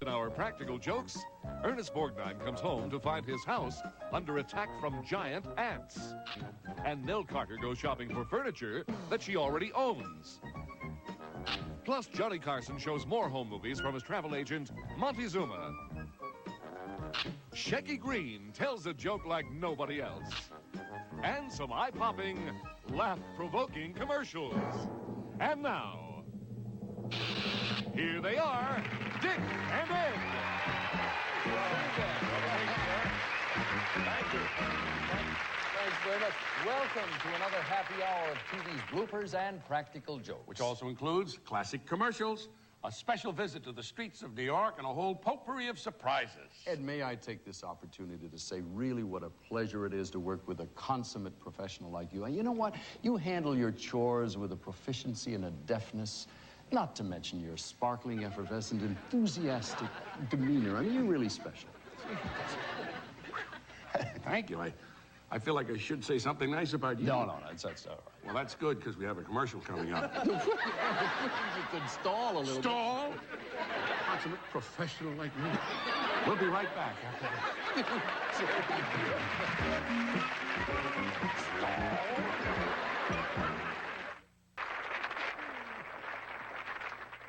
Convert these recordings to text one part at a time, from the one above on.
in our practical jokes, Ernest Borgnine comes home to find his house under attack from giant ants. And Nell Carter goes shopping for furniture that she already owns. Plus, Johnny Carson shows more home movies from his travel agent, Montezuma. Shecky Green tells a joke like nobody else. And some eye-popping, laugh-provoking commercials. And now, here they are, Dick and Ed. Thank you. Thanks very much. Welcome to another happy hour of TV's bloopers and practical jokes. Which also includes classic commercials, a special visit to the streets of New York, and a whole potpourri of surprises. Ed, may I take this opportunity to say really what a pleasure it is to work with a consummate professional like you. And you know what? You handle your chores with a proficiency and a deftness, not to mention your sparkling, effervescent, enthusiastic demeanor. I mean, you're really special. Thank you. I feel like I should say something nice about you. No, that's all right. Well, that's good, because we have a commercial coming up. You could stall a little Stall? Consummate professional like me. We'll be right back after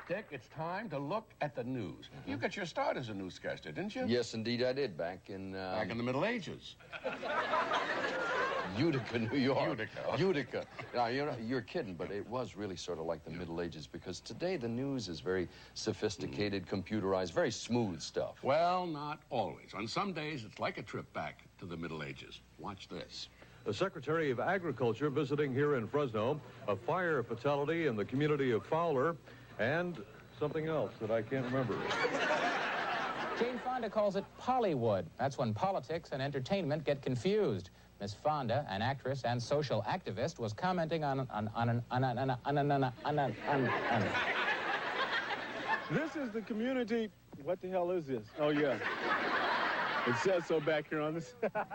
Dick, it's time to look at the news. You got your start as a newscaster, didn't you? Yes, indeed, I did, back in the Middle Ages. Utica, New York. Utica. Utica. Now, you're kidding, but it was really sort of like the Middle Ages, because today the news is very sophisticated, computerized, very smooth stuff. Well, not always. On some days, it's like a trip back to the Middle Ages. Watch this. The Secretary of Agriculture visiting here in Fresno, a fire fatality in the community of Fowler, and something else that I can't remember. Jane Fonda calls it Pollywood. That's when politics and entertainment get confused. Miss Fonda, an actress and social activist, was commenting on This is the community. What the hell is this? Oh, yeah. It says so back here on this. About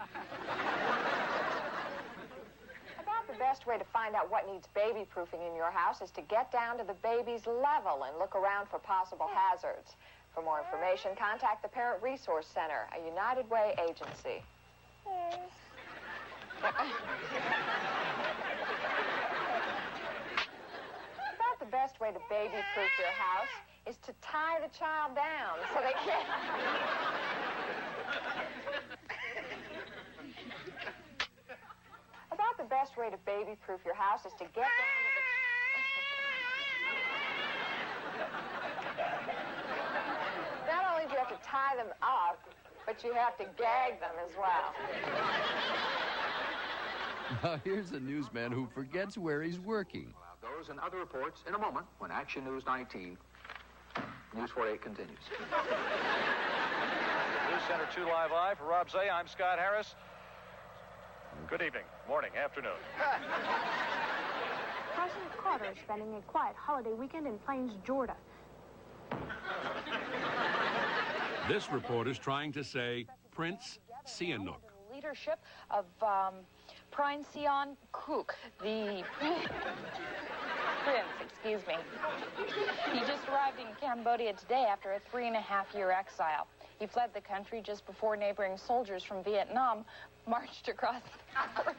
the best way to find out what needs baby-proofing in your house is to get down to the baby's level and look around for possible hazards. For more information, contact the Parent Resource Center, a United Way agency. About the best way to baby-proof your house is to tie the child down so they can't... About the best way to baby-proof your house is to get down to the... Not only do you have to tie them up, but you have to gag them as well. Now, here's a newsman who forgets where he's working. Those and other reports in a moment when Action News 19, News 48 continues. News Center 2 live for Rob Zay. I'm Scott Harris. Good evening, morning, afternoon. President Carter is spending a quiet holiday weekend in Plains, Georgia. This reporter's trying to say Prince Sihanouk. Leadership of Prince Sihanouk, the prince, excuse me. He just arrived in Cambodia today after a 3.5-year exile. He fled the country just before neighboring soldiers from Vietnam marched across the border.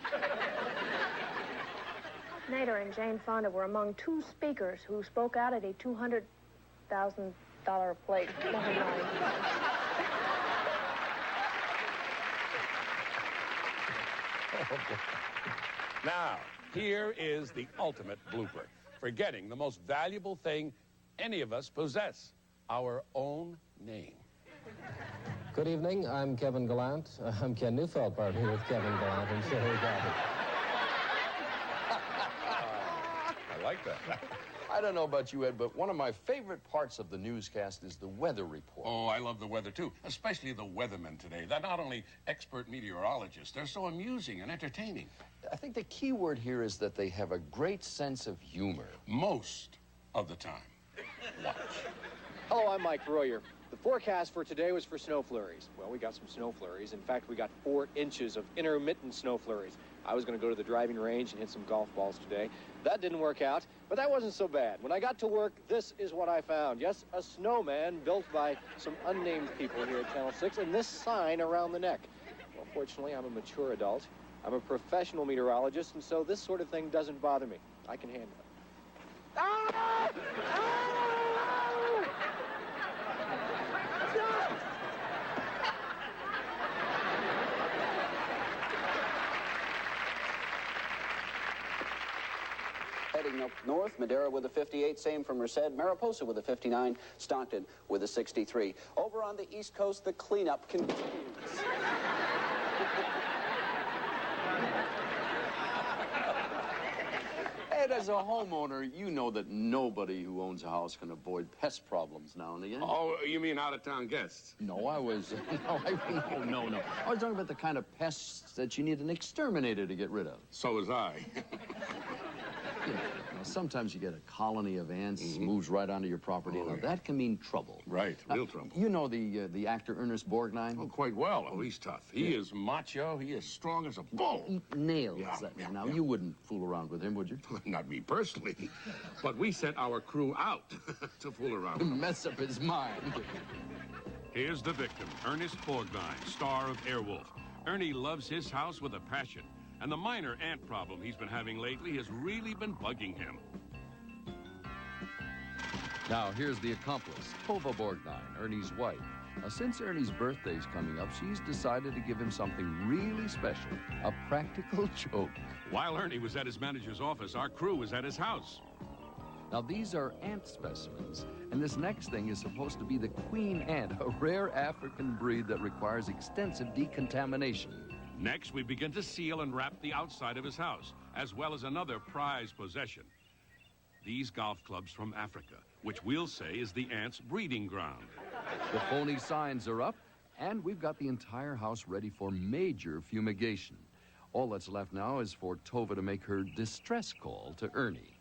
Nader and Jane Fonda were among 2 speakers who spoke out at a $200,000 plate. Now, here is the ultimate blooper. Forgetting the most valuable thing any of us possess, our own name. Good evening, I'm Kevin Gallant. I'm Ken Neufeld, partner with Kevin Gallant and Sherry Gotti. I like that. I don't know about you, Ed, but one of my favorite parts of the newscast is the weather report. Oh, I love the weather, too, especially the weathermen today. They're not only expert meteorologists, they're so amusing and entertaining. I think the key word here is that they have a great sense of humor. Most of the time. Watch. Hello, I'm Mike Royer. The forecast for today was for snow flurries. Well, we got some snow flurries. In fact, we got 4 inches of intermittent snow flurries. I was going to go to the driving range and hit some golf balls today. That didn't work out, but that wasn't so bad. When I got to work, this is what I found. Yes, a snowman built by some unnamed people here at Channel 6, and this sign around the neck. Well, fortunately, I'm a mature adult. I'm a professional meteorologist, and so this sort of thing doesn't bother me. I can handle it. Ah! Heading up north, Madera with a 58, same from Merced, Mariposa with a 59, Stockton with a 63. Over on the East Coast, the cleanup continues. And as a homeowner, you know that nobody who owns a house can avoid pest problems now and again. Oh, you mean out-of-town guests? No, I was... No. I was talking about the kind of pests that you need an exterminator to get rid of. So was I. You know, sometimes you get a colony of ants moves right onto your property. Now, that can mean trouble. Right, real trouble. You know the actor Ernest Borgnine? Oh, quite well. Oh, he's tough. He is macho. He is strong as a bull. Nails that man. Now, you wouldn't fool around with him, would you? Not me personally. But we sent our crew out to fool around with him. Mess up his mind. Here's the victim, Ernest Borgnine, star of Airwolf. Ernie loves his house with a passion. And the minor ant problem he's been having lately has really been bugging him. Now, here's the accomplice, Tova Borgnine, Ernie's wife. Now, since Ernie's birthday's coming up, she's decided to give him something really special, a practical joke. While Ernie was at his manager's office, our crew was at his house. Now, these are ant specimens, and this next thing is supposed to be the queen ant, a rare African breed that requires extensive decontamination. Next, we begin to seal and wrap the outside of his house, as well as another prized possession. These golf clubs from Africa, which we'll say is the ants' breeding ground. The phony signs are up, and we've got the entire house ready for major fumigation. All that's left now is for Tova to make her distress call to Ernie.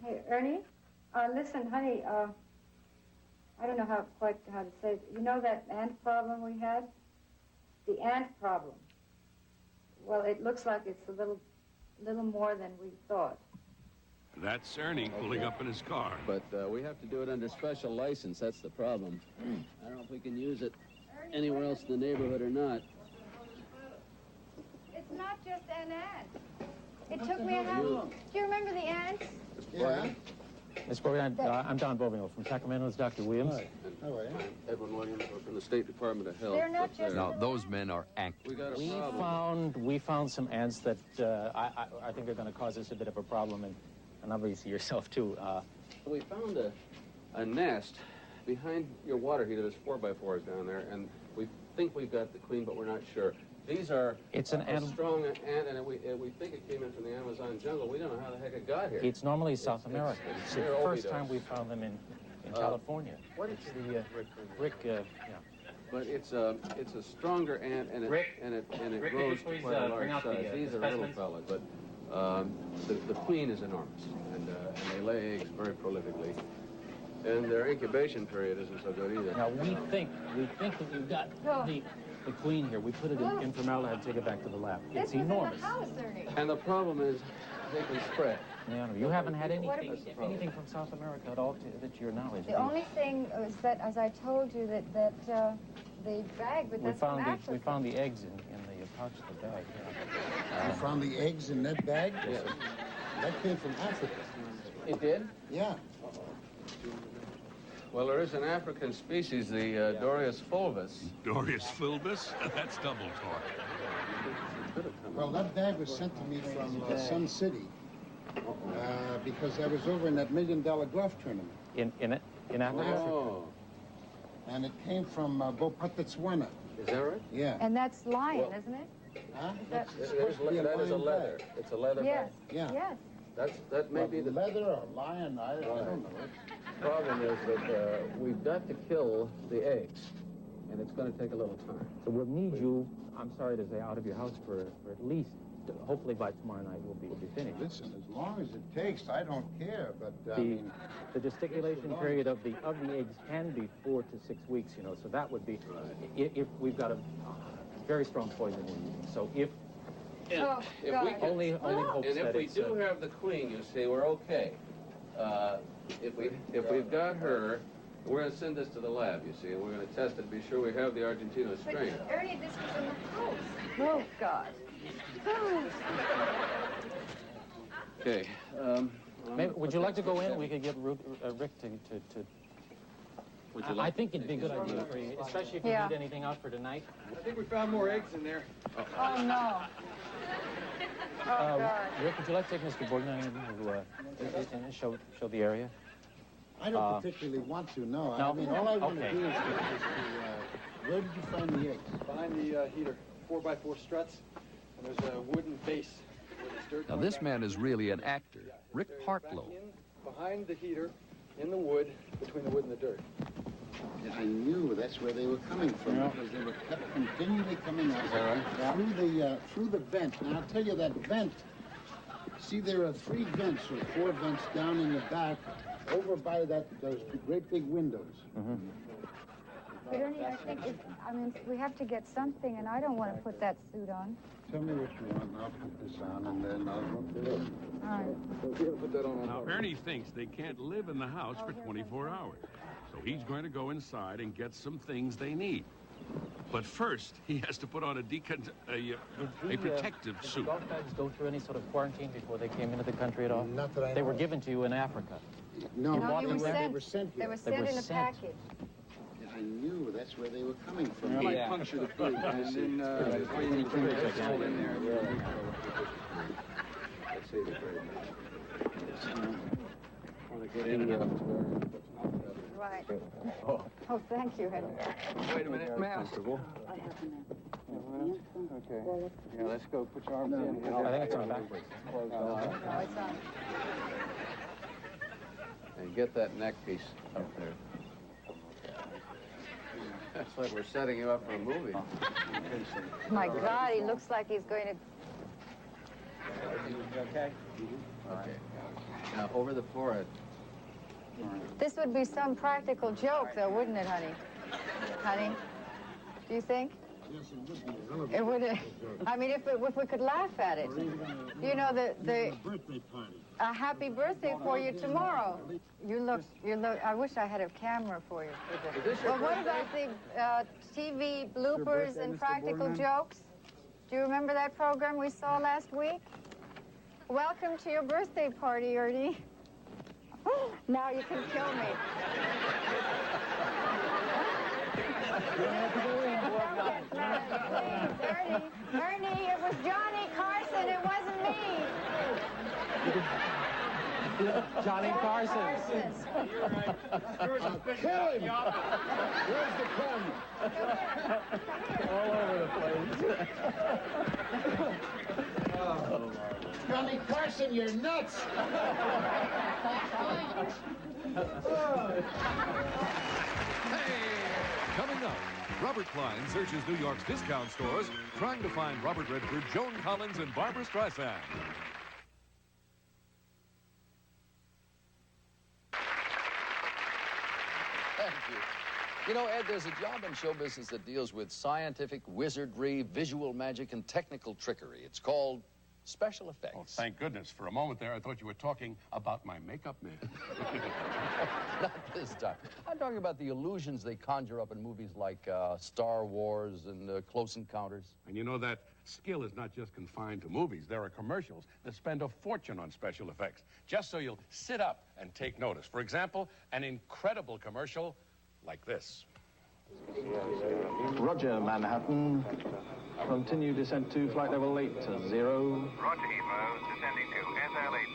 Hey, Ernie, listen, honey, I don't know quite how to say it. You know that ant problem we had? The ant problem. Well, it looks like it's a little more than we thought. That's Ernie pulling up in his car. But we have to do it under special license. That's the problem. I don't know if we can use it anywhere else in the neighborhood or not. It's not just an ant. It took me a half... Do you remember the ants? Yeah. Miss Borgnine, I'm Don Bovino from Sacramento. It's Dr. Williams. Hi. How are you? Edwin Williams from the State Department of Health. They're not just... Now, those men are active. We found some ants that I think are going to cause us a bit of a problem, and obviously yourself, too. We found a nest behind your water heater. There's 4x4s down there, and we think we've got the queen, but we're not sure. These are a strong ant, and we think it came in from the Amazon jungle. We don't know how the heck it got here. It's normally South America. It's the first time we found them in California. What is the Rick? Yeah. But it's a stronger ant, and it grows to quite a large size. These are little fellas, but the queen is enormous, and they lay eggs very prolifically. And their incubation period isn't so good either. Now we think that we've got the queen here. We put it in formaldehyde, take it back to the lab. It's enormous. This was in the house, Ernie. And the problem is they can spread. Yeah, you haven't had anything from South America at all to your knowledge. The only thing was that, as I told you, that the bag, but that's from Africa. We found the eggs in the pouch of the bag. Yeah. You found the eggs in that bag? Yeah. That came from Africa. It did? Yeah. Well, there is an African species, the Dorius fulvus. Dorius fulvus? That's double talk. Well, that bag was sent to me from Sun City because I was over in that $1 million golf tournament. In Africa? Oh. And it came from Botswana. Is that right? Yeah. And that's lion, isn't it? Huh? That is a leather. Bag. It's a leather Yes. bag. Yeah. Yes. That may be the leather or lion. I don't know. The problem is that we've got to kill the eggs, and it's going to take a little time. So we'll need you, I'm sorry to say, out of your house for at least, hopefully by tomorrow night we'll be finished. Listen, as long as it takes, I don't care, but the gesticulation period of the eggs can be 4 to 6 weeks, you know, so that would be, if we've got a very strong poison we're using. So if Oh, If God. we can, Only hopes and if that we it's, do have the queen, you see, we're okay. If we've got her, we're going to send this to the lab, you see, and we're going to test it to be sure we have the Argentino strain. But Ernie, this was in the house. Oh, God. Okay. Maybe, would you like to go in? We could get Rick to Would you like I think it'd be a good idea for you, especially if you need anything out for tonight. I think we found more eggs in there. Oh, no. Oh, God. Rick, would you like to take Mr. Borgnine and show the area? I don't particularly want to, no. No? I mean, all I want Okay. to do is where did you find the eggs? Behind the heater, 4x4 struts, and there's a wooden base. Where there's dirt Now, going this back. man is really an actor, Rick Back Partlow. in, behind the heater, in the wood, between the wood and the dirt. Yeah, I knew that's where they were coming from because they were kept continually coming out through the vent. Now, I'll tell you that vent. See, there are 3 vents or 4 vents down in the back, over by those great big windows. But Ernie, I think we have to get something, and I don't want to put that suit on. Tell me what you want, and I'll put this on, and then I'll look it up. All right. So if you're going to put that on Now, Ernie thinks they can't live in the house for 24 hours. So he's going to go inside and get some things they need. But first, he has to put on a protective suit. Did golf bags go through any sort of quarantine before they came into the country at all? Not that I They know were of. given to you in Africa. No, You bought they them were there? sent. They were sent here. They were sent in a package. I knew that's where they were coming from. You might puncture the food, and then before you can put it all in there. Let's see the great. Right. Oh, thank you, Henry. Wait a minute, ma'am. Okay. Yeah, let's go. Put your arms in. I think it's on backwards. No, it's on. And get that neck piece up there. That's like we're setting you up for a movie. My God, he looks like he's going to... Okay? Okay. Now, over the forehead. This would be some practical joke, though, wouldn't it, honey? Honey? Do you think? Yes, it would be. It would. I mean, if we could laugh at it. You know, the Birthday party. a happy birthday for you tomorrow. You look. I wish I had a camera for you. Well, what about the TV bloopers and practical jokes? Do you remember that program we saw last week? Welcome to your birthday party, Ernie. Now you can kill me. Ernie, it was Johnny Carson. It wasn't me. Johnny Carson. Kill him! Where's the camera? All over the place. Johnny Carson, you're nuts! Coming up, Robert Klein searches New York's discount stores, trying to find Robert Redford, Joan Collins, and Barbra Streisand. Thank you. You know, Ed, there's a job in show business that deals with scientific wizardry, visual magic, and technical trickery. It's called special effects. Oh, thank goodness. For a moment there, I thought you were talking about my makeup man. Not this time. I'm talking about the illusions they conjure up in movies like Star Wars and Close Encounters. And you know that skill is not just confined to movies. There are commercials that spend a fortune on special effects, just so you'll sit up and take notice. For example, an incredible commercial like this. Roger, Manhattan. Continue descent to flight level 80. Roger, Heathrow, descending to SL80.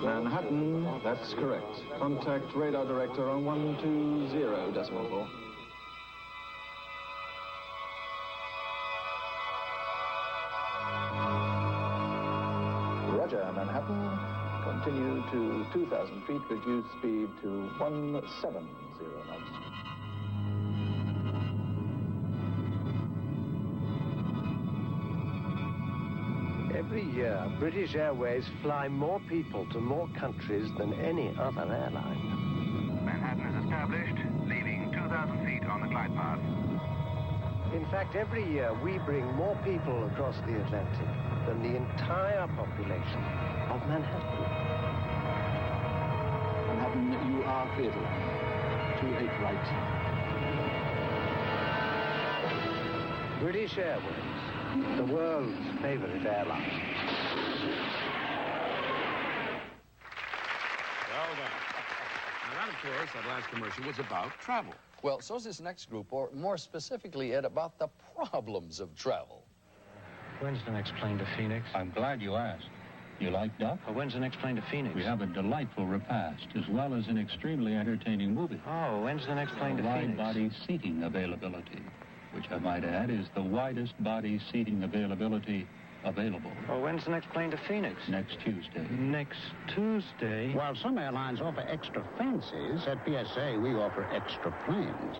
Manhattan, that's correct. Contact radar director on 120.4. Roger, Manhattan. Continue to 2,000 feet, reduce speed to 170 knots. Every year, British Airways fly more people to more countries than any other airline. Manhattan is established, leaving 2,000 feet on the glide path. In fact, every year we bring more people across the Atlantic than the entire population of Manhattan. Manhattan, you are clear to land. 28 right. British Airways, the world's favorite airline. Well done. Now that, of course, that last commercial was about travel. Well, so's this next group, or more specifically, Ed, about the problems of travel. When's the next plane to Phoenix? I'm glad you asked. You like duck? Well, when's the next plane to Phoenix? We have a delightful repast, as well as an extremely entertaining movie. Oh, when's the next plane to Phoenix? Wide-body seating availability, which I might add is the widest body seating availability available. Oh, when's the next plane to Phoenix? Next Tuesday. Next Tuesday? While some airlines offer extra fancies, at PSA we offer extra planes.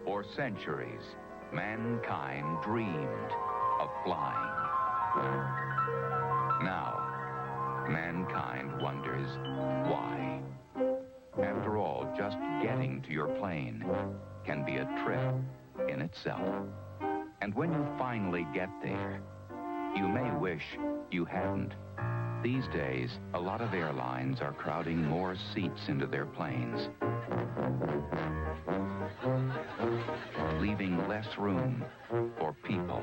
For centuries, mankind dreamed of flying. Now, mankind wonders why. After all, just getting to your plane can be a trip in itself. And when you finally get there, you may wish you hadn't. These days, a lot of airlines are crowding more seats into their planes, leaving less room for people.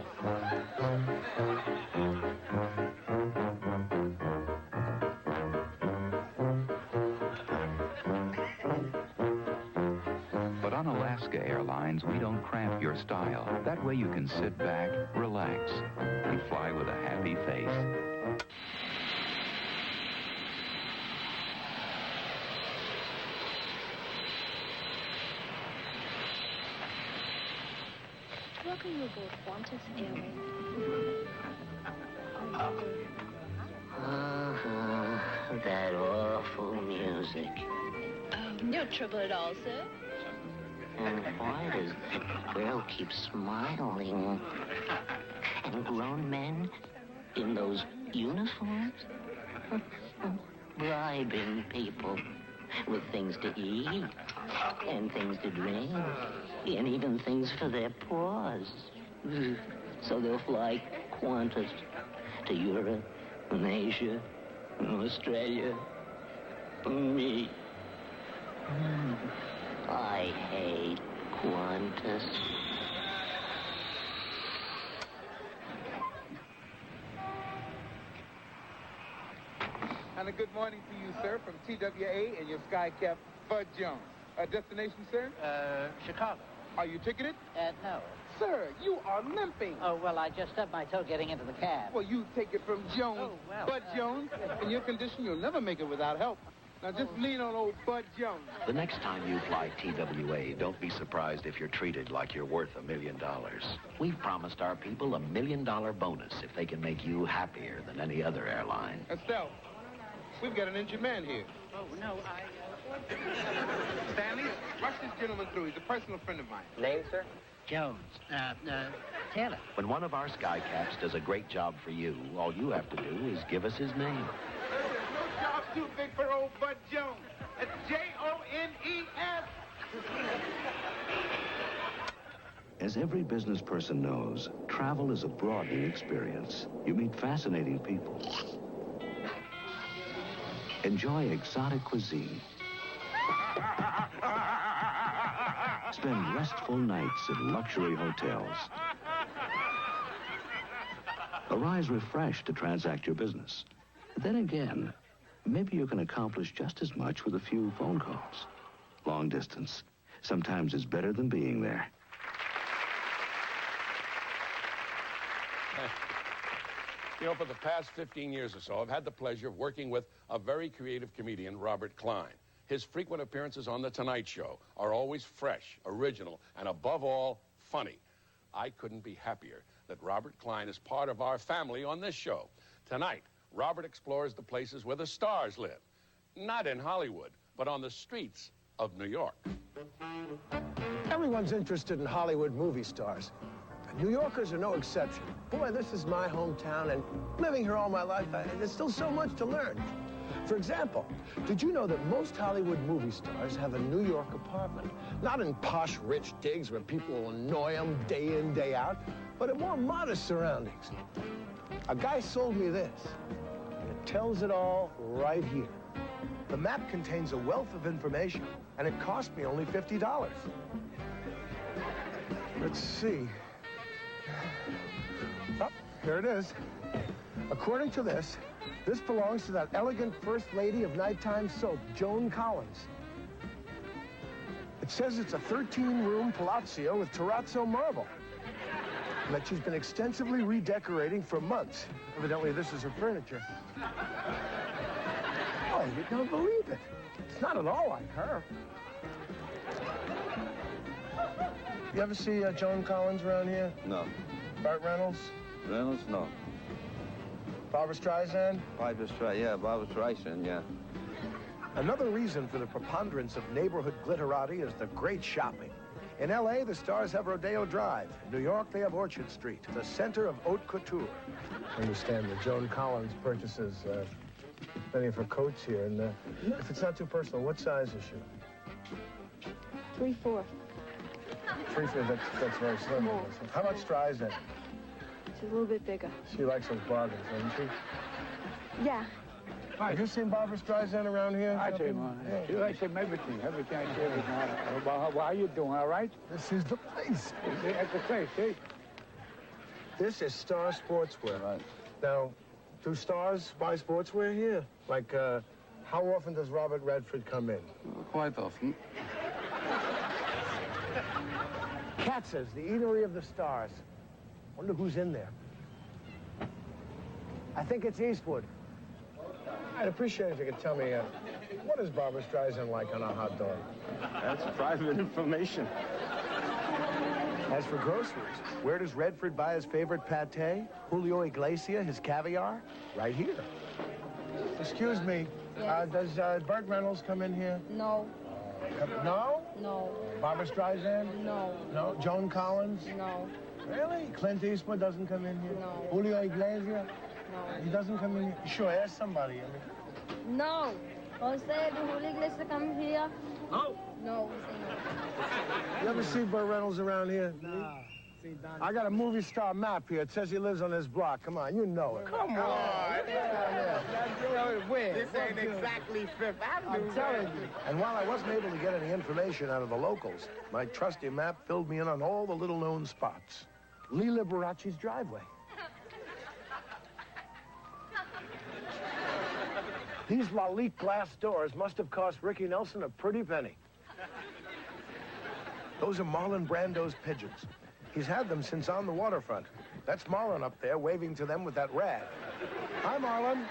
But on Alaska Airlines, we don't cramp your style. That way you can sit back, relax, and fly with a happy face. Welcome aboard Qantas Airways. That awful music. No trouble at all, sir. And why does that girl keep smiling? And grown men in those uniforms? Bribing people with things to eat and things to drink and even things for their paws. So they'll fly Qantas to Europe and Asia and Australia. Me. I hate Qantas. And a good morning to you, sir, from TWA and your skycap, Bud Jones. Destination, sir? Chicago. Are you ticketed? No. Sir, you are limping. Oh, well, I just stubbed my toe getting into the cab. Well, you take it from Jones. Oh, well, Bud Jones. In your condition, you'll never make it without help. Now, just lean on old Bud Jones. The next time you fly TWA, don't be surprised if you're treated like you're worth $1 million. We've promised our people $1 million bonus if they can make you happier than any other airline. Estelle, we've got an injured man here. Oh, no, Stanley, rush this gentleman through. He's a personal friend of mine. Name, sir? Jones. Taylor. When one of our skycaps does a great job for you, all you have to do is give us his name. No job too big for old Bud Jones. It's Jones. As every business person knows, travel is a broadening experience. You meet fascinating people. Enjoy exotic cuisine. Spend restful nights in luxury hotels. Arise refreshed to transact your business. Then again, maybe you can accomplish just as much with a few phone calls. Long distance sometimes is better than being there. You know, for the past 15 years or so, I've had the pleasure of working with a very creative comedian, Robert Klein. His frequent appearances on The Tonight Show are always fresh, original, and above all, funny. I couldn't be happier that Robert Klein is part of our family on this show. Tonight, Robert explores the places where the stars live. Not in Hollywood, but on the streets of New York. Everyone's interested in Hollywood movie stars. New Yorkers are no exception. Boy, this is my hometown, and living here all my life, there's still so much to learn. For example, did you know that most Hollywood movie stars have a New York apartment? Not in posh, rich digs where people will annoy them day in, day out, but in more modest surroundings. A guy sold me this. It tells it all right here. The map contains a wealth of information, and it cost me only $50. Let's see. Oh, here it is. According to this belongs to that elegant First Lady of nighttime soap, Joan Collins. It says it's a 13-room palazzo with terrazzo marble, and that she's been extensively redecorating for months. Evidently, this is her furniture. Oh, you don't believe it. It's not at all like her. You ever see Joan Collins around here? No. Burt Reynolds? Reynolds? No. Barbra Streisand? Barbra Streisand, yeah. Another reason for the preponderance of neighborhood glitterati is the great shopping. In L.A., the stars have Rodeo Drive. In New York, they have Orchard Street, the center of haute couture. I understand that Joan Collins purchases many of her coats here. And if it's not too personal, what size is she? 3/4. 3/4, that's very slim. No. How much Streisand? She's a little bit bigger. She likes those bargains, doesn't she? Yeah. Have you seen Barbra Streisand around here? I tell you, man. She likes him everything I see everything. How are you doing, all right? This is the place. At the place, see? This is Star Sportswear. Right. Now, do stars buy sportswear here? Like, how often does Robert Redford come in? Quite often. Katz's, the eatery of the stars. Wonder who's in there. I think it's Eastwood. I'd appreciate it if you could tell me, what is Barbra Streisand like on a hot dog? That's private information. As for groceries, where does Redford buy his favorite pate? Julio Iglesias, his caviar? Right here. Excuse me, Yes. Does Burt Reynolds come in here? No. No? No. Barbra Streisand? No. No? Joan Collins? No. Really? Clint Eastwood doesn't come in here? No. Julio Iglesias? No. He doesn't come in here? Sure, ask somebody. I mean, No. Jose, do Julio Iglesias come here? No. No. you ever see Burt Reynolds around here? No. I got a movie star map here. It says he lives on this block. Come on, you know it. Come on. This ain't exactly Fifth Avenue. I'm telling you. And while I wasn't able to get any information out of the locals, my trusty map filled me in on all the little-known spots. Lee Liberace's driveway. These Lalique glass doors must have cost Ricky Nelson a pretty penny. Those are Marlon Brando's pigeons. He's had them since on the waterfront. That's Marlon up there waving to them with that rag. Hi, Marlon.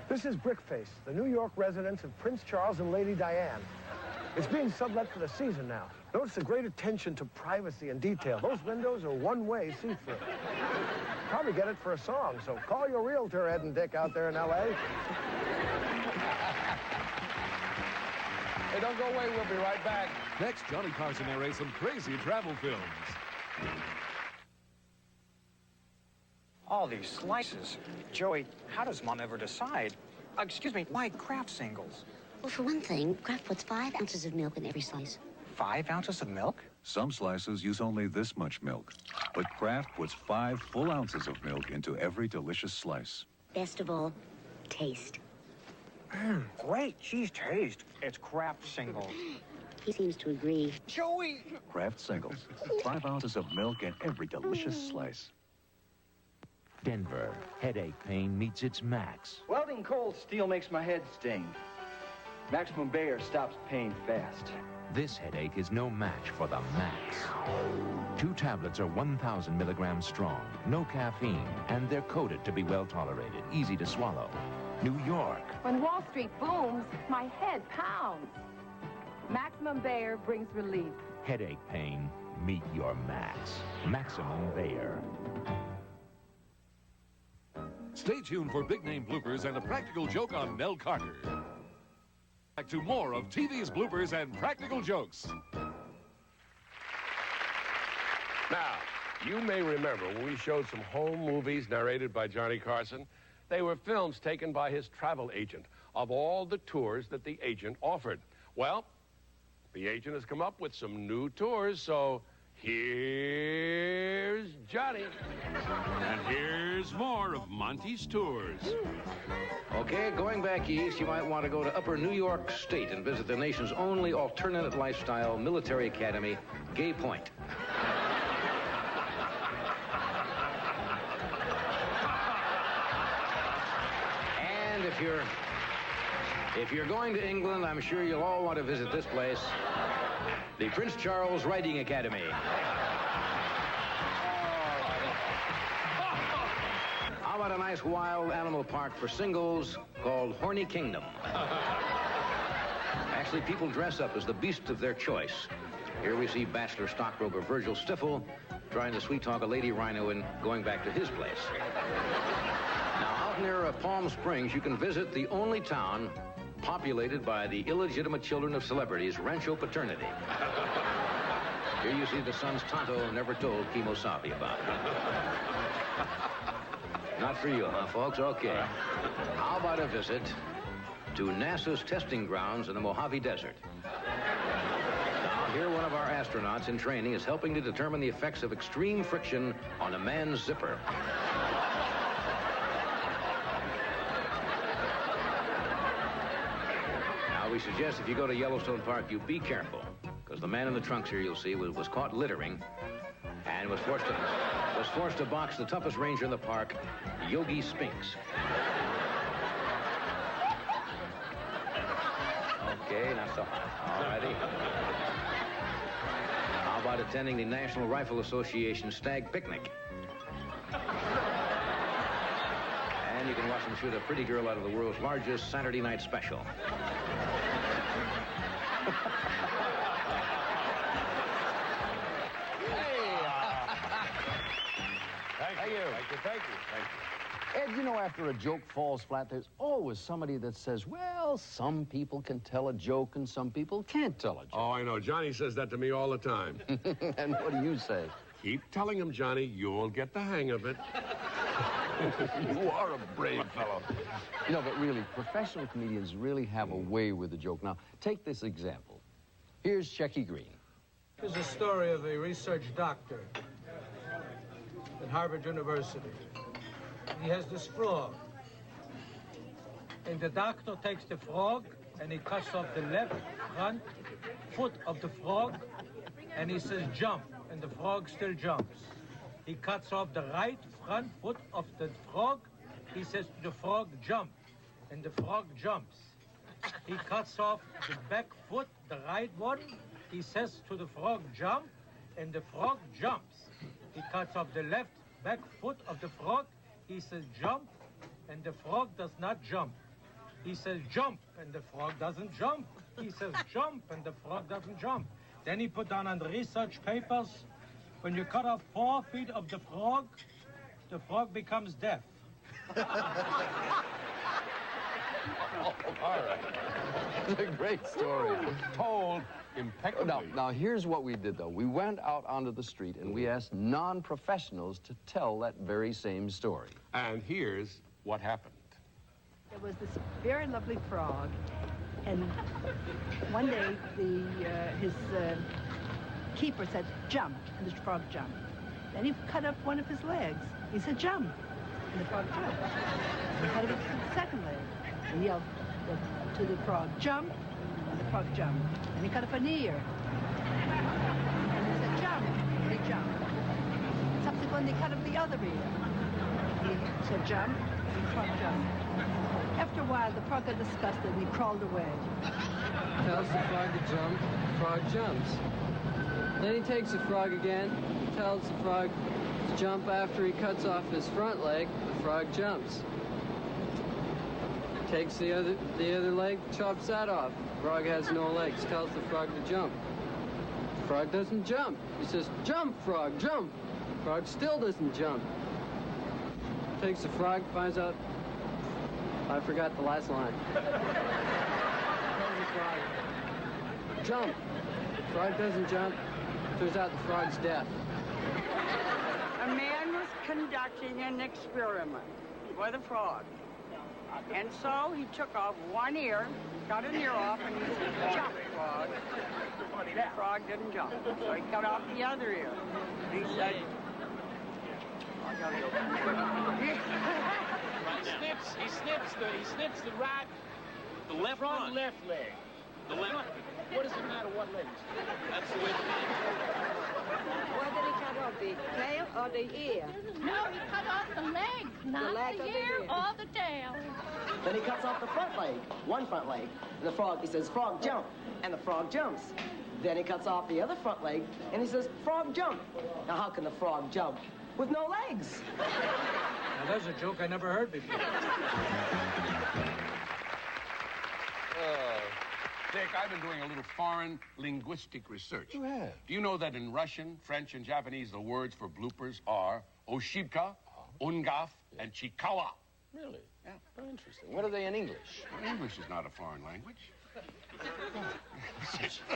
This is Brickface, the New York residence of Prince Charles and Lady Diane. It's being sublet for the season now. Notice the great attention to privacy and detail. Those windows are one-way see-through. Probably get it for a song, so call your realtor, Ed and Dick, out there in L.A. Hey, don't go away. We'll be right back. Next, Johnny Carson narrates some crazy travel films. All these slices. Joey, how does Mom ever decide? Excuse me, why Kraft singles? Well, for one thing, Kraft puts 5 ounces of milk in every slice. 5 ounces of milk? Some slices use only this much milk, but Kraft puts 5 full ounces of milk into every delicious slice. Best of all, taste. Great cheese taste. It's Kraft singles. He seems to agree. Joey! Kraft singles. 5 ounces of milk in every delicious slice. Denver, headache pain meets its max. Welding cold steel makes my head sting. Maximum Bayer stops pain fast. This headache is no match for the Max. 2 tablets are 1,000 milligrams strong, no caffeine, and they're coated to be well tolerated, easy to swallow. New York. When Wall Street booms, my head pounds. Maximum Bayer brings relief. Headache pain, meet your Max. Maximum Bayer. Stay tuned for big-name bloopers and a practical joke on Nell Carter. Back to more of TV's bloopers and practical jokes. Now, you may remember when we showed some home movies narrated by Johnny Carson. They were films taken by his travel agent of all the tours that the agent offered. Well, the agent has come up with some new tours, so here's Johnny. And here's more of Monty's tours. Okay, going back east, you might want to go to Upper New York State and visit the nation's only alternate lifestyle military academy, Gay Point. And if you're going to England, I'm sure you'll all want to visit this place, the Prince Charles Riding Academy. How about a nice wild animal park for singles called Horny Kingdom? Actually, people dress up as the beast of their choice. Here we see bachelor stockbroker Virgil Stiffel trying to sweet-talk a lady rhino and going back to his place. Now, out near Palm Springs, you can visit the only town populated by the illegitimate children of celebrities, Rancho Paternity. Here you see the sons Tonto never told Kimo Sabe about. Not for you, huh, folks? Okay. How about a visit to NASA's testing grounds in the Mojave Desert? Now, here one of our astronauts in training is helping to determine the effects of extreme friction on a man's zipper. Now, we suggest if you go to Yellowstone Park, you be careful, because the man in the trunks here, you'll see, was caught littering and was forced to box the toughest ranger in the park, Yogi Spinks. Okay, not so hot. All righty. How about attending the National Rifle Association Stag Picnic? And you can watch them shoot a pretty girl out of the world's largest Saturday night special. Thank you. Ed, you know, after a joke falls flat, there's always somebody that says, well, some people can tell a joke and some people can't tell a joke. Oh, I know. Johnny says that to me all the time. And what do you say? Keep telling him, Johnny. You'll get the hang of it. You are a brave fellow. No, but really, professional comedians really have a way with the joke. Now, take this example. Here's Shecky Green. Here's a story of a research doctor at Harvard University. He has this frog. And the doctor takes the frog and he cuts off the left front foot of the frog and he says jump, and the frog still jumps. He cuts off the right front foot of the frog. He says to the frog jump, and the frog jumps. He cuts off the back foot, the right one. He says to the frog jump, and the frog jumps. He cuts off the left back foot of the frog. He says jump, and the frog does not jump. He says jump, and the frog doesn't jump. He says jump, and the frog doesn't jump. Then he put down on the research papers, when you cut off 4 feet of the frog becomes deaf. Oh, all right. It's a great story. Told impeccably. Now, here's what we did, though. We went out onto the street and we asked non-professionals to tell that very same story. And here's what happened. There was this very lovely frog, and one day his keeper said, jump, and the frog jumped. Then he cut up one of his legs. He said, jump, and the frog jumped. He cut up his second leg. He yelled to the frog, jump, and the frog jumped. And he cut up an ear. And he said, jump, and he jumped. Subsequently, he cut up the other ear. He said, jump, and the frog jumped. After a while, the frog got disgusted and he crawled away. Tells the frog to jump, the frog jumps. Then he takes the frog again, tells the frog to jump after he cuts off his front leg, the frog jumps. Takes the other leg, chops that off. The frog has no legs, tells the frog to jump. The frog doesn't jump. He says, jump, frog, jump. The frog still doesn't jump. Takes the frog, finds out, I forgot the last line. Tells the frog, jump. The frog doesn't jump. Turns out the frog's deaf. A man was conducting an experiment. boy the frog. And so he took off one ear, cut an ear off, and he said, jump, frog. The frog didn't jump. So he cut off the other ear. And he said, He snips the left front left leg. The left. What does it matter what leg? That's the way Where did he cut off, the tail or the ear? No, he cut off the legs, not leg the of the ear ear. or the tail. Then he cuts off the front leg, one front leg. And the frog, he says, frog jump, and the frog jumps. Then he cuts off the other front leg, and he says, frog jump. Now how can the frog jump with no legs? Now, that's a joke I never heard before. Dick, I've been doing a little foreign linguistic research. You have? Do you know that in Russian, French, and Japanese, the words for bloopers are oshibka, ungaf, and chikawa? Really? Yeah. Very interesting. What are they in English? Well, English is not a foreign language.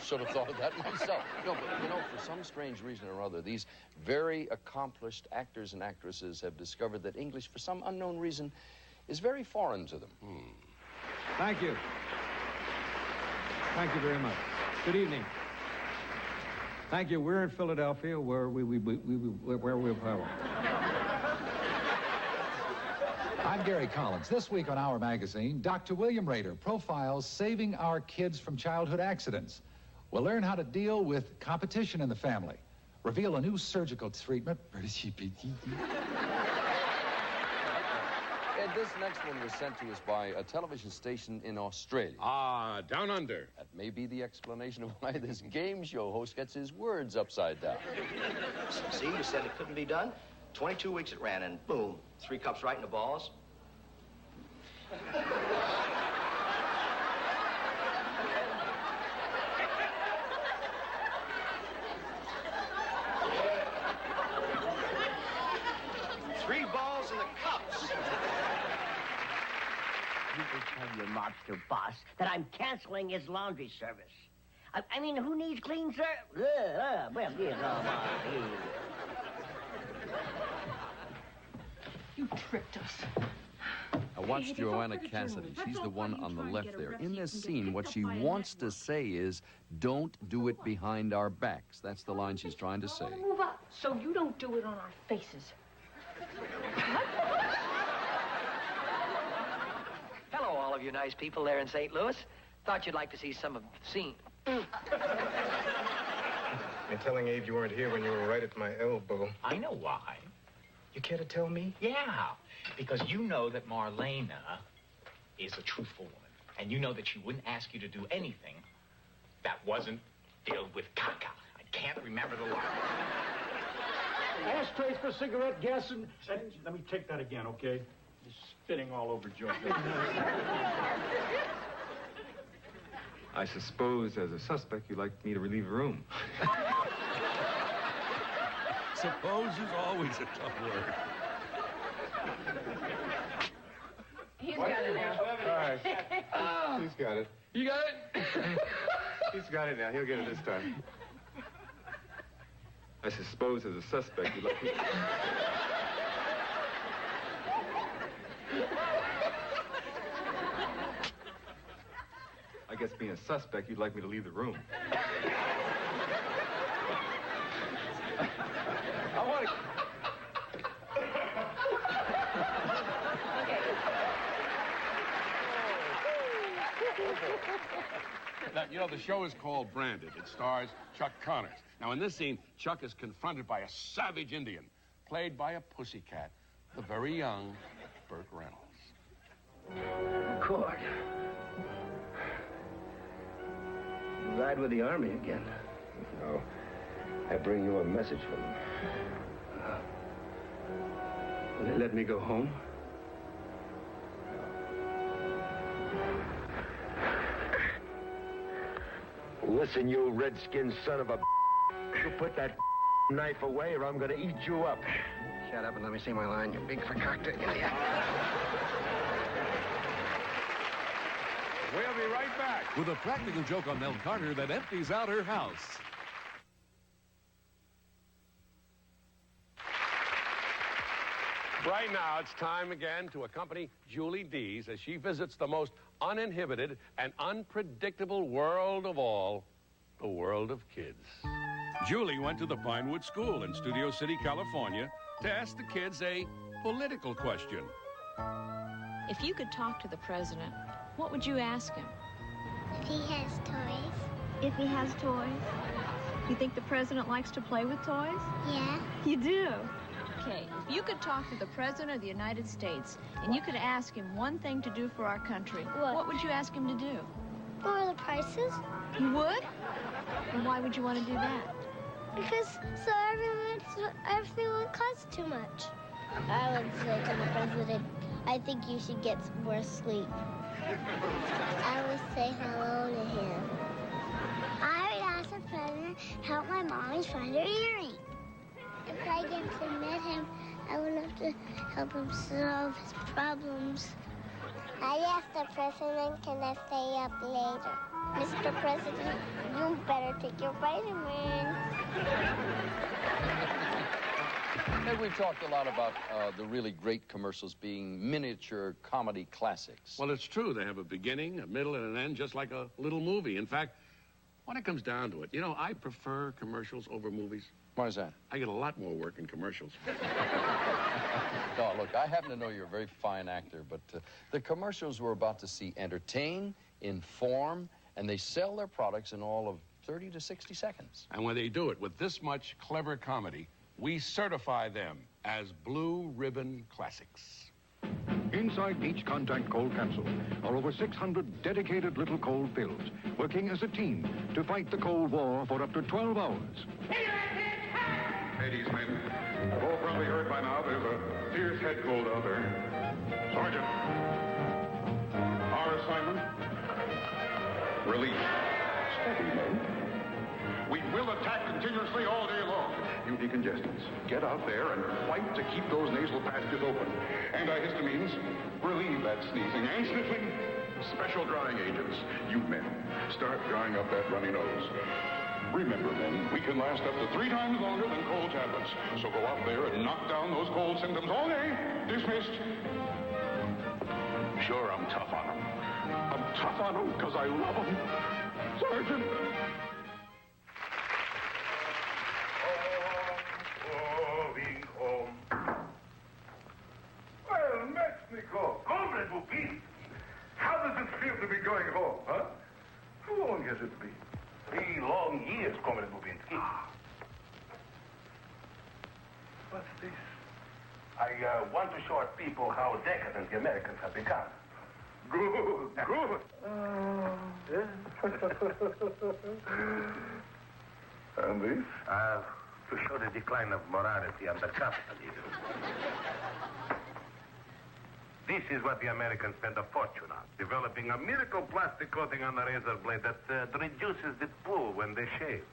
Should have thought of that myself. No, but you know, for some strange reason or other, these very accomplished actors and actresses have discovered that English, for some unknown reason, is very foreign to them. Thank you. Thank you very much. Good evening. Thank you. We're in Philadelphia, where we'll power. I'm Gary Collins. This week on Our Magazine, Dr. William Rader profiles saving our kids from childhood accidents. We'll learn how to deal with competition in the family, reveal a new surgical treatment. Ed, this next one was sent to us by a television station in Australia. Ah, down under. That may be the explanation of why this game show host gets his words upside down. See, you said it couldn't be done. 22 weeks it ran, and boom, 3 cups right in the balls. Three balls in the cups. You can tell your mobster boss that I'm canceling his laundry service. I mean, who needs clean service? You tricked us. Now watch Joanna Cassidy. She's the one on the left there. In this scene, what she wants to say is, don't do it behind our backs. That's the line she's trying to say. Move up so you don't do it on our faces. Hello, all of you nice people there in St. Louis. Thought you'd like to see some of the scene. You're telling Abe you weren't here when you were right at my elbow. I know why. You care to tell me? Yeah, because you know that Marlena is a truthful woman. And you know that she wouldn't ask you to do anything that wasn't filled with caca. I can't remember the line. Ashtrays for cigarette gas and let me take that again, okay? You're spitting all over Joe. I suppose, as a suspect, you'd like me to leave the room. Suppose is always a tough word. He's got it now. All right. He's got it. You got it? He's got it now. He'll get it this time. I suppose, as a suspect, you'd like me... I guess being a suspect, you'd like me to leave the room. I want to... Now, you know, the show is called Branded. It stars Chuck Connors. Now, in this scene, Chuck is confronted by a savage Indian, played by a pussycat, the very young Burt Reynolds. Cord. You ride with the Army again. No. I bring you a message from them. Will they let me go home? Listen, you redskin son of a... You put that knife away or I'm gonna eat you up. Shut up and let me see my line, you big fakakta idiot. We'll be right back with a practical joke on Nell Carter that empties out her house. Bright Right now, it's time again to accompany Julie Dees as she visits the most uninhibited and unpredictable world of all, the world of kids. Julie went to the Pinewood School in Studio City, California, to ask the kids a political question. If you could talk to the president, what would you ask him? If he has toys. If he has toys? You think the president likes to play with toys? Yeah. You do? Okay, if you could talk to the president of the United States and you could ask him one thing to do for our country, what would you ask him to do? Lower the prices. You would? And why would you want to do that? Because so everything won't cost too much. I would say to the president, I think you should get some more sleep. I would say hello to him. I would ask the president to help my mommy find her earring. If I get to meet him, I would have to help him solve his problems. I asked the president, can I stay up later? Mr. President, you better take your vitamins. And we've talked a lot about the really great commercials being miniature comedy classics. Well, it's true. They have a beginning, a middle, and an end, just like a little movie. In fact, when it comes down to it, you know, I prefer commercials over movies. Why is that? I get a lot more work in commercials. No, look, I happen to know you're a very fine actor, but the commercials we're about to see entertain, inform, and they sell their products in all of 30 to 60 seconds. And when they do it with this much clever comedy, we certify them as Blue Ribbon Classics. Inside each contact cold capsule are over 600 dedicated little cold pills, working as a team to fight the Cold War for up to 12 hours. Ladies, men, you've all probably heard by now there's a fierce head cold out there. Sergeant, our assignment, relief. Steady, men. We will attack continuously all day long. You decongestants, get out there and fight to keep those nasal passages open. Antihistamines, relieve that sneezing and sniffling. Special drying agents, you men, start drying up that runny nose. Remember, men, we can last up to 3 times longer than cold tablets. So go out there and knock down those cold symptoms all day. Dismissed. Sure, I'm tough on them. I'm tough on them because I love them. Sergeant. Going home. Well, Mexico, comrade Lupin. How does it feel to be going home, huh? How long has it been? 3 long years, Comrade Lubinsky. What's this? I want to show our people how decadent the Americans have become. Good, good. And this? To show the decline of morality under capitalism. This is what the Americans spend a fortune on, developing a miracle plastic coating on the razor blade that reduces the pull when they shave.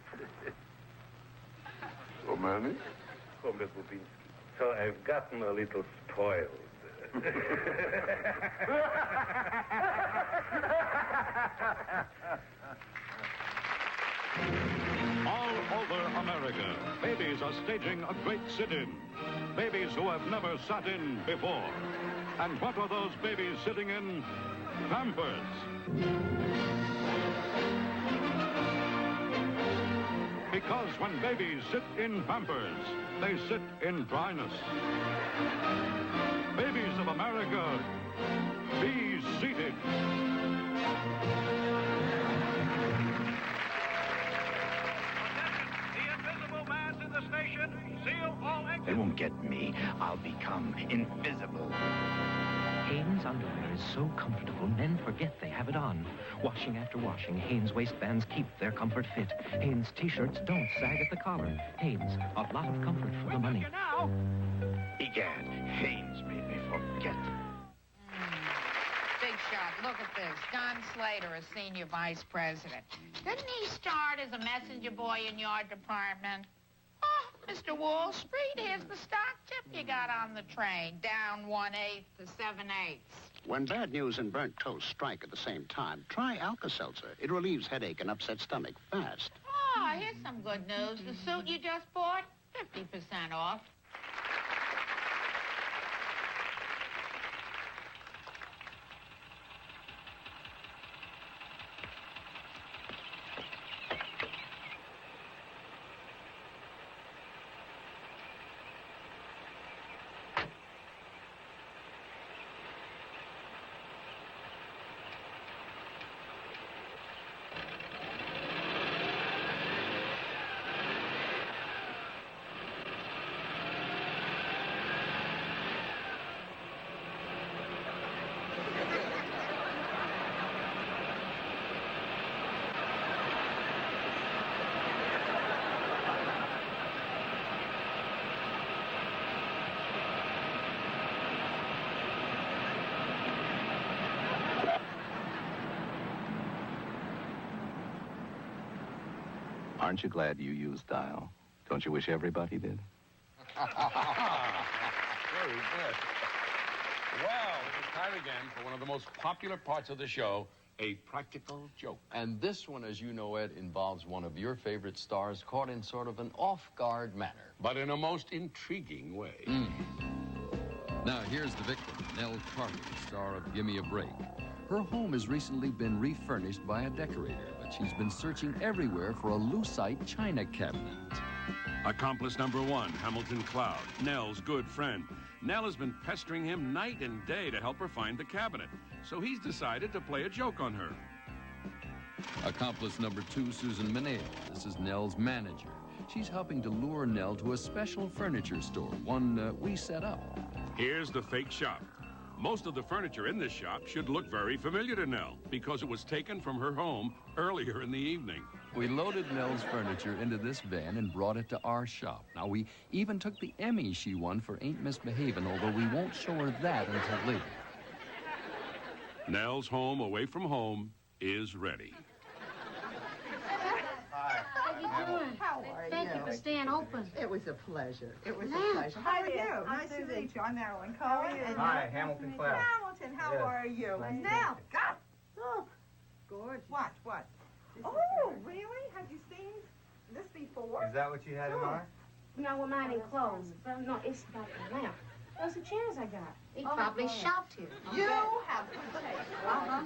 So many? Comrade Lubinsky. So I've gotten a little spoiled. All over America, babies are staging a great sit-in. Babies who have never sat in before. And what are those babies sitting in? Pampers. Because when babies sit in Pampers, they sit in dryness. Babies of America, be seated. They won't get me. I'll become invisible. Hanes underwear is so comfortable, men forget they have it on. Washing after washing, Hanes waistbands keep their comfort fit. Hanes t-shirts don't sag at the collar. Hanes, a lot of comfort for the money. Now. Egad, Hanes made me forget. Big shot. Look at this. Don Slater, a senior vice president. Didn't he start as a messenger boy in your department? Oh, Mr. Wall Street, here's the stock tip you got on the train. Down 1/8 to 7/8. When bad news and burnt toast strike at the same time, try Alka-Seltzer. It relieves headache and upset stomach fast. Oh, here's some good news. The suit you just bought, 50% off. Aren't you glad you used Dial? Don't you wish everybody did? Very good. Well, it is time again for one of the most popular parts of the show, a practical joke. And this one, as you know, Ed, involves one of your favorite stars caught in sort of an off-guard manner. But in a most intriguing way. Now, here's the victim, Nell Carter, star of Gimme a Break. Her home has recently been refurnished by a decorator, but she's been searching everywhere for a lucite china cabinet. Accomplice number 1, Hamilton Cloud, Nell's good friend. Nell has been pestering him night and day to help her find the cabinet, so he's decided to play a joke on her. Accomplice number 2, Susan Mineo. This is Nell's manager. She's helping to lure Nell to a special furniture store, one we set up. Here's the fake shop. Most of the furniture in this shop should look very familiar to Nell because it was taken from her home earlier in the evening. We loaded Nell's furniture into this van and brought it to our shop. Now, we even took the Emmy she won for Ain't Misbehavin', although we won't show her that until later. Nell's home away from home is ready. How you doing? How are you? Thank you for staying open. It was a pleasure. It was a Ma'am. pleasure. How are you? Nice to meet you. I'm Marilyn Cohen. Hi, Hamilton Cloud. Hamilton, how Yes. are you? Nice to Now, meet God, look. Gorgeous. What? Oh, really? Have you seen this before? Is that what you had in mind? No, we're minding clothes. But no, it's about the lamp. Those are chairs I got. They Oh, probably good. shopped here. You have good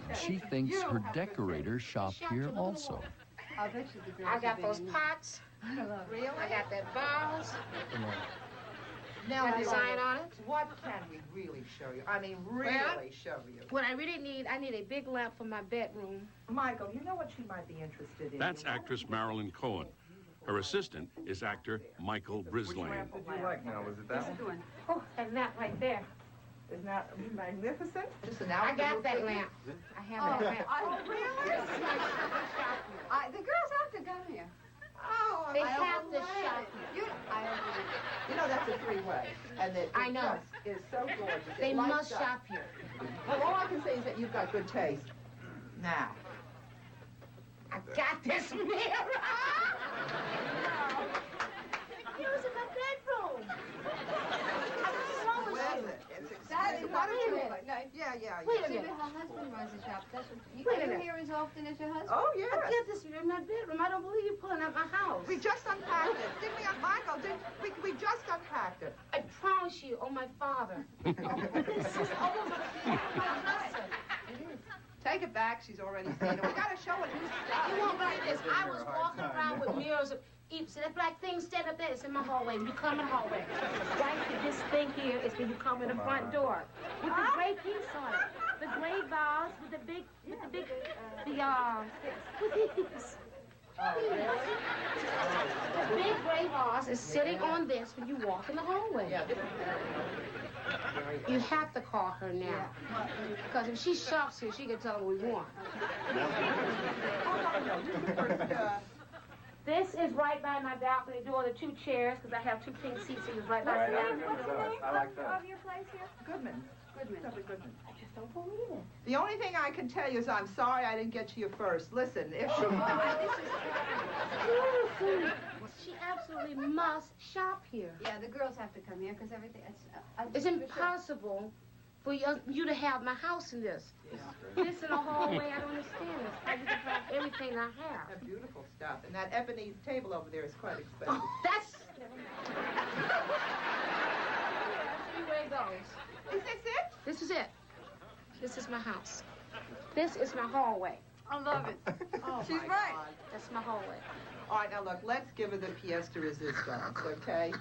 taste. She thinks her decorator shopped here also. I bet you the girls I got have those been- pots. Really? I got that vase. Now, Got design on it. What can we really show you? I mean, really show you. What I really need, I need a big lamp for my bedroom. Michael, you know what she might be interested in? That's actress Marilyn Cohen. Her assistant is actor Michael Brislane. What did you like now? Was it that one? Oh, that lamp right there. Isn't that magnificent? Just an I got that lamp. I have that lamp. Oh, really? The girls have to come here. Oh, They I have to overlay shop it. You know, that's a three-way. And it I know. just is so gorgeous. They It lights must up. shop here. Well, all I can say is that you've got good taste. Now. I got this mirror. Use in my bedroom. What's wrong with you? It's exactly what it is. Yeah. Wait a minute. Her husband runs the shop. That's what, you Wait a come minute. here as often as your husband? Oh, yes. I got this in my bedroom. I don't believe you pulling out my house. We just unpacked it. Didn't we, Michael? We just unpacked it. I promise you, on my father. This is over. Take it back. She's already seen it. We got to show it. You won't believe this. I was walking around with mirrors of see that black thing standing up there? It's in my hallway. When you come in the hallway. Right to this thing here is when you come in the front door. With the gray piece on it. The gray vase with the big, with these. The big gray vase is sitting on this when you walk in the hallway. You have to call her now. Because if she shops here, she can tell what we want. This is right by my balcony door, the 2 chairs, because I have 2 pink seats, so it's right by the balcony. I like that. Of your place here? Goodman. I just don't believe it. The only thing I can tell you is I'm sorry I didn't get to you first. Listen, if she... She absolutely must shop here. Yeah, the girls have to come here because everything. It's impossible for you to have my house in this. This in a hallway, I don't understand this. How you can have everything I have. That beautiful stuff. And that ebony table over there is quite expensive. Oh, that's... See where it goes. Is this it? This is it. This is my house. This is my hallway. I love it. Oh, She's my right. God. That's my hallway. All right, now look, let's give her the pièce de résistance, okay?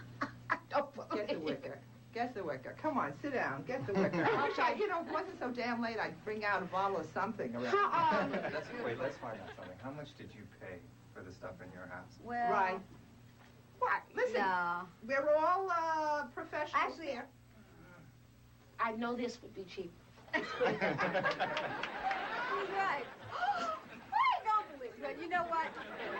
Get the wicker. Get the wicker. Come on, sit down. Get the wicker. Okay, you know, if it wasn't so damn late, I'd bring out a bottle of something around. Wait, let's find out something. How much did you pay for the stuff in your house? Well, Right. What? Listen, no. we're all professionals Actually, here. I know this would be cheap. He's right. I don't believe it. But you know what?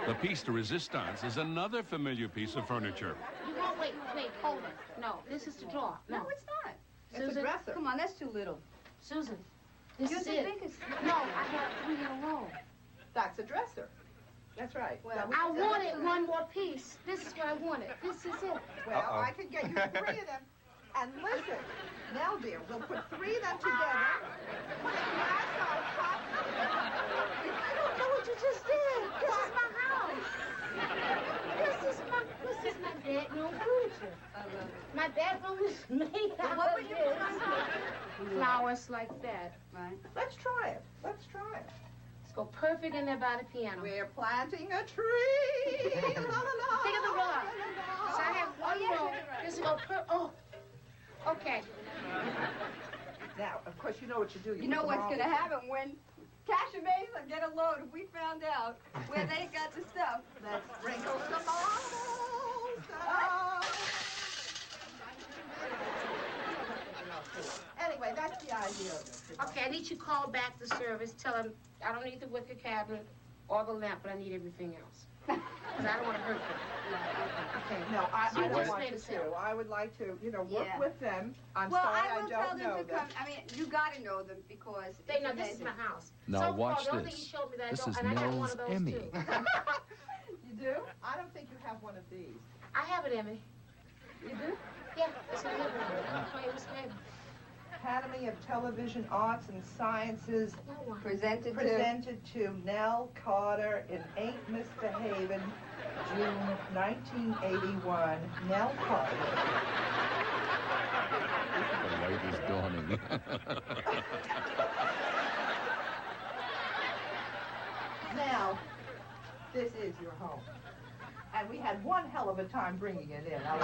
The piece de resistance is another familiar piece of furniture. You won't wait, hold it. No, this is the drawer. No, it's not. It's a Susan, dresser. Come on, that's too little. Susan, this You is don't it. think it's... No, I have 3 in a row. That's a dresser. That's right. Well, I wanted one more piece. This is what I wanted. This is it. Well, I can get you 3 of them. And listen, now, dear, we'll put 3 of them together. Put a glass on top. I don't know what you just did. This is my house. This is my bedroom furniture. My bedroom is made out what of would you put on top? flowers like that. Right. Let's try it. Let's try it. Let's go perfect in there by the piano. We're planting a tree. La, la, la, Think of the rug. la, So I have one row. This will go okay. Now, of course, you know what you do. You know what's going to happen when Cash and Mesa get a load if we found out where they got the stuff. Let's sprinkle some marbles down. Anyway, that's the idea of it. Okay, I need you to call back the service. Tell them I don't need the wicker cabinet or the lamp, but I need everything else. Because I don't want to hurt them. Okay. No, I So you don't just want made to a sale. I would like to, work Yeah. with them. I'm Well, sorry I will tell don't them know to come. I mean, you got to know them because They know this is my house. Now so watch the only thing this. you showed me that This I don't, is and I got one Nell's of those Emmy. too. You do? I don't think you have one of these. I have it, Emmy. You do? Yeah, it's a good one. Famous name. Academy of Television Arts and Sciences Presented to Nell Carter in Ain't Misbehavin', June 1981. Nell Carter. The light is dawning. Now, this is your home. And we had one hell of a time bringing it in. I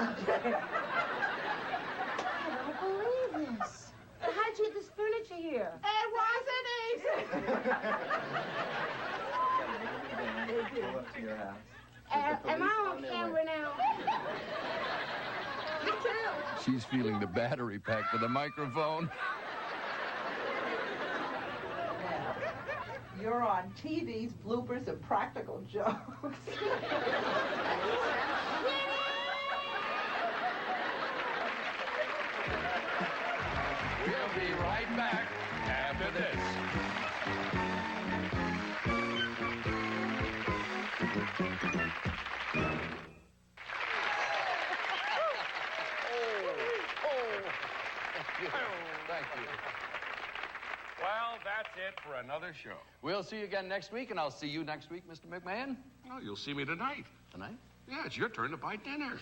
don't believe this. How'd you get this furniture here? It wasn't easy. Pull up to your house. Am I on camera now? Me too. She's feeling the battery pack for the microphone. You're on TV's Bloopers and Practical Jokes. We'll be right back after this. Thank you. Well, that's it for another show. We'll see you again next week, and I'll see you next week, Mr. McMahon. Oh, you'll see me tonight. Tonight? Yeah, it's your turn to buy dinner.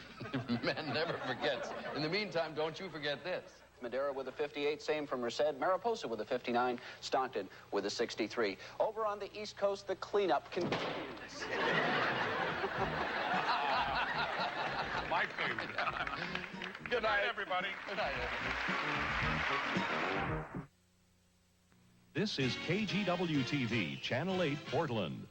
Man never forgets. In the meantime, don't you forget this. Madeira with a 58, same from Merced. Mariposa with a 59, Stockton with a 63. Over on the East Coast, the cleanup continues. My favorite. Good night, everybody. Good night, This is KGW-TV, Channel 8, Portland.